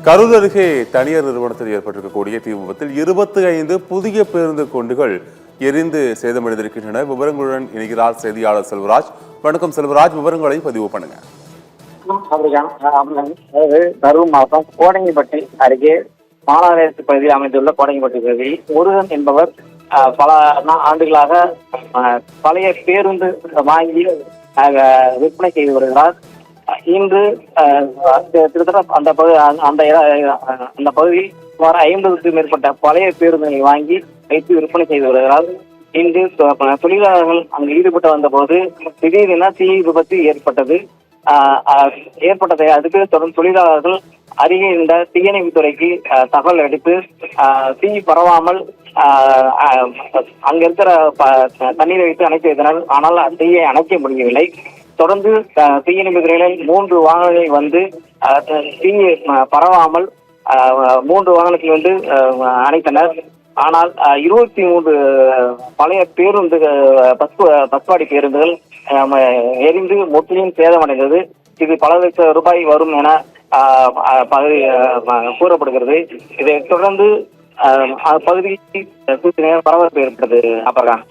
கரூர் அருகே தனியார் நிறுவனத்தில் ஏற்பட்டிருக்கக்கூடிய தீ விபத்தில் 25 புதிய பேருந்து கொண்டுகள் எரிந்து சேதமடைந்திருக்கின்றன. விவரங்களுடன் இணைகிறார் செய்தியாளர் செல்வராஜ். வணக்கம் செல்வராஜ், விவரங்களை பதிவு பண்ணுங்க. கரூர் மாவட்டம் கோடங்கிப்பட்டி அருகே மாநகராட்சி பகுதியில் அமைந்துள்ள கோடங்கிப்பட்டி பகுதியில் முருகன் என்பவர் பல ஆண்டுகளாக பழைய பேருந்து வாங்கி விற்பனை செய்து வருகிறார். இன்று கிட்டத்தட்ட அந்த பகுதியில் சுமார் 50க்கும் மேற்பட்ட பழைய பேருந்துகளை வாங்கி வைத்து விற்பனை செய்து வருகிறார். இன்று தொழிலாளர்கள் அங்கு ஈடுபட்டு வந்த போது திடீரென தீ விபத்து ஏற்பட்டதை அடுத்து தொடர்ந்து தொழிலாளர்கள் அருகே இருந்த தீயணைப்புத்துறைக்கு தகவல் அளித்து தீ பரவாமல் அங்க இருக்கிற தண்ணீரை வைத்து அணைத்து வைத்தனர். ஆனால் தீயை அணைக்க முடியவில்லை. தொடர்ந்து தீயணைப்பு துறையினர் 3 வாகனங்கள் வந்து தீயை பரவாமல் 3 வாகனத்தில் வந்து அணைத்தனர். ஆனால் 23 பழைய பேருந்து பஸ்வாடி பேருந்துகள் எரிந்து முற்றிலும் சேதமடைந்தது. இது பல லட்சம் ரூபாய் வரும் என கூறப்படுகிறது. இதை தொடர்ந்து பகுதியில் பரபரப்பு ஏற்பட்டது. அப்புறம்